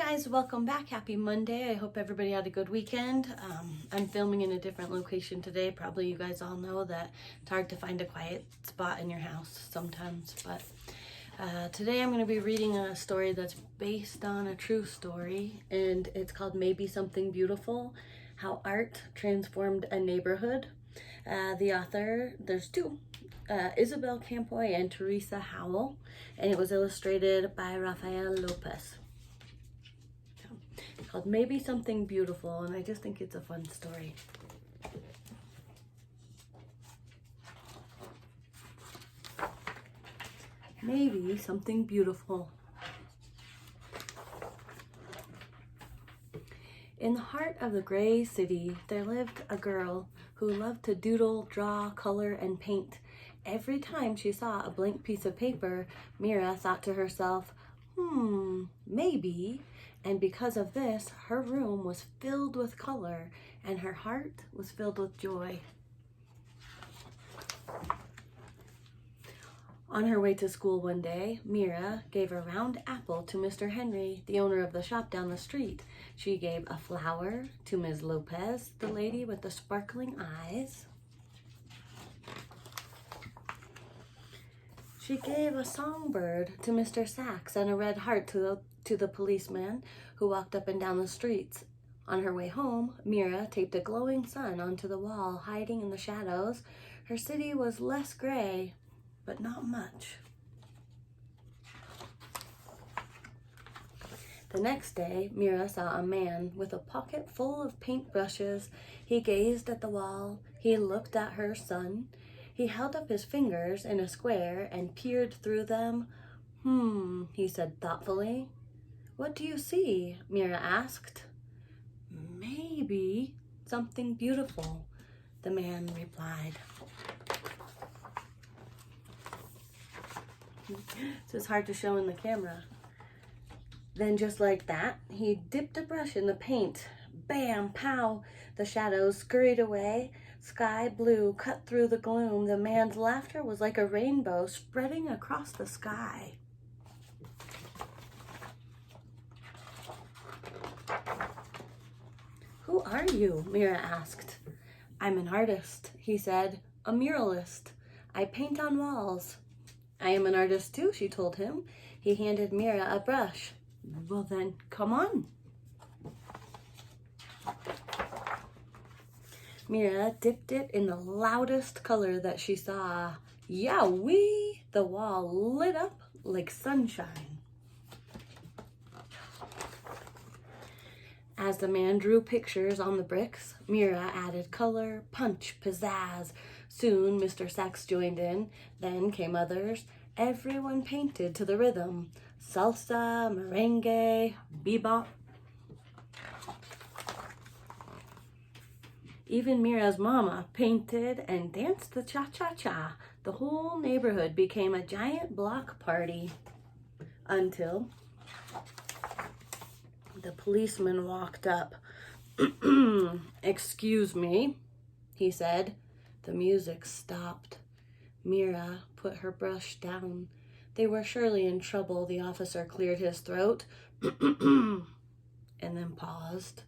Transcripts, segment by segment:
guys, welcome back. Happy Monday. I hope everybody had a good weekend. I'm filming in a different location today. Probably you guys all know that it's hard to find a quiet spot in your house sometimes, but today I'm going to be reading a story that's based on a true story, and it's called Maybe Something Beautiful: How Art Transformed a Neighborhood. The author, there's two, Isabel Campoy and Teresa Howell, and it was illustrated by Rafael Lopez. Called Maybe Something Beautiful, and I just think it's a fun story. Maybe something beautiful. In the heart of the gray city, there lived a girl who loved to doodle, draw, color, and paint. Every time she saw a blank piece of paper, Mira thought to herself, maybe. And because of this, her room was filled with color and her heart was filled with joy. On her way to school one day, Mira gave a round apple to Mr. Henry, the owner of the shop down the street. She gave a flower to Ms. Lopez, the lady with the sparkling eyes. She gave a songbird to Mr. Sachs and a red heart to the policeman who walked up and down the streets. On her way home, Mira taped a glowing sun onto the wall, hiding in the shadows. Her city was less gray, but not much. The next day, Mira saw a man with a pocket full of paintbrushes. He gazed at the wall. He looked at her son. He held up his fingers in a square and peered through them. He said thoughtfully. "What do you see?" Mira asked. "Maybe something beautiful," the man replied. So it's hard to show in the camera. Then just like that, he dipped a brush in the paint. Bam, pow, the shadows scurried away. Sky blue cut through the gloom. The man's laughter was like a rainbow spreading across the sky. "Who are you?" Mira asked. "I'm an artist," he said. "A muralist. I paint on walls." "I am an artist too," she told him. He handed Mira a brush. "Well then, come on." Mira dipped it in the loudest color that she saw. Yowee! The wall lit up like sunshine. As the man drew pictures on the bricks, Mira added color, punch, pizzazz. Soon Mr. Sachs joined in, then came others. Everyone painted to the rhythm. Salsa, merengue, bebop. Even Mira's mama painted and danced the cha-cha-cha. The whole neighborhood became a giant block party until the policeman walked up. "Excuse me," he said. The music stopped. Mira put her brush down. They were surely in trouble. The officer cleared his throat and then paused.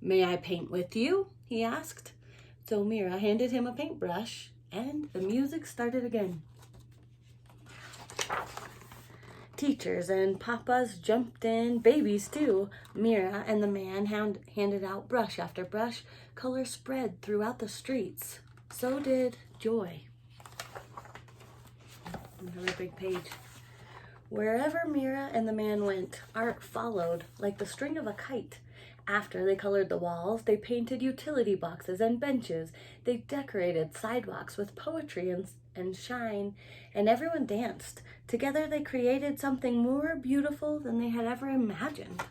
"May I paint with you?" he asked. So Mira handed him a paintbrush and the music started again. Teachers and papas jumped in, babies too. Mira and the man handed out brush after brush. Color spread throughout the streets. So did joy. Another big page. Wherever Mira and the man went, art followed like the string of a kite. After they colored the walls, they painted utility boxes and benches. They decorated sidewalks with poetry and shine, and everyone danced. Together they created something more beautiful than they had ever imagined.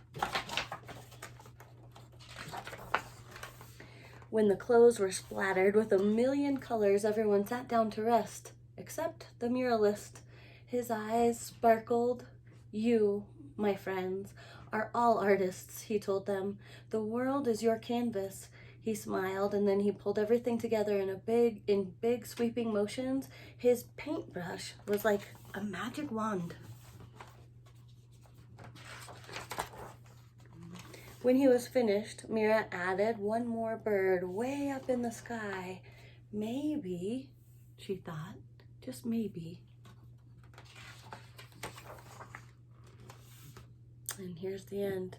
When the clothes were splattered with a million colors, everyone sat down to rest, except the muralist. His eyes sparkled. "You, my friends, are all artists," he told them. "The world is your canvas." He smiled, and then he pulled everything together in big sweeping motions. His paintbrush was like a magic wand. When he was finished, Mira added one more bird way up in the sky. Maybe, she thought, just maybe. And here's the end.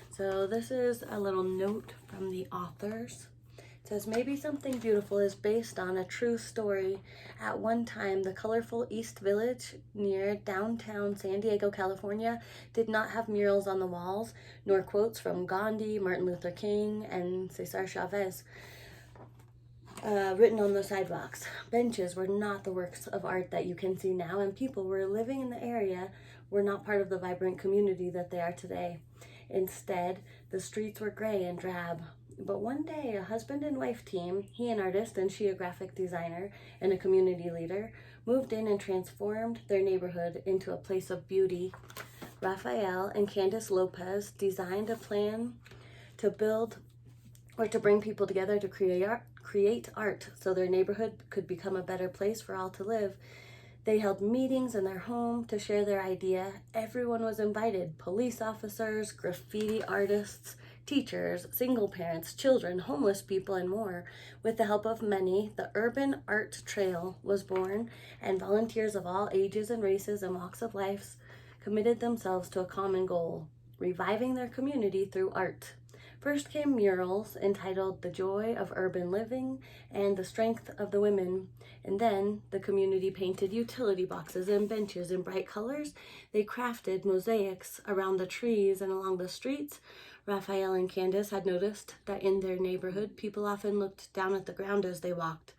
So this is a little note from the authors. It says, maybe something beautiful is based on a true story. At one time, the colorful East Village near downtown San Diego, California, did not have murals on the walls, nor quotes from Gandhi, Martin Luther King, and Cesar Chavez written on the sidewalks. Benches were not the works of art that you can see now, and people were living in the area were not part of the vibrant community that they are today. Instead, the streets were gray and drab. But one day, a husband and wife team, he an artist and she a graphic designer and a community leader, moved in and transformed their neighborhood into a place of beauty. Raphael and Candace Lopez designed a plan to build or to bring people together to create art so their neighborhood could become a better place for all to live. They held meetings in their home to share their idea. Everyone was invited: police officers, graffiti artists, teachers, single parents, children, homeless people, and more. With the help of many, the Urban Art Trail was born, and volunteers of all ages and races and walks of life committed themselves to a common goal: reviving their community through art. First came murals entitled "The Joy of Urban Living" and "The Strength of the Women." And then the community painted utility boxes and benches in bright colors. They crafted mosaics around the trees and along the streets. Raphael and Candace had noticed that in their neighborhood, people often looked down at the ground as they walked.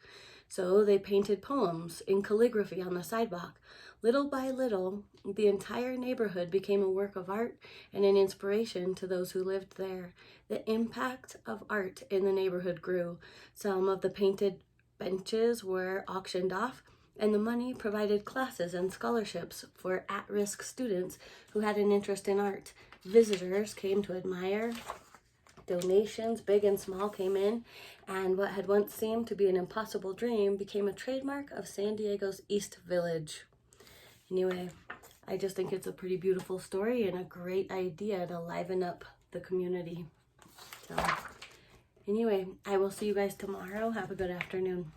So they painted poems in calligraphy on the sidewalk. Little by little, the entire neighborhood became a work of art and an inspiration to those who lived there. The impact of art in the neighborhood grew. Some of the painted benches were auctioned off, and the money provided classes and scholarships for at-risk students who had an interest in art. Visitors came to admire. Donations, big and small, came in, and what had once seemed to be an impossible dream became a trademark of San Diego's East Village. Anyway, I just think it's a pretty beautiful story and a great idea to liven up the community. So, anyway, I will see you guys tomorrow. Have a good afternoon.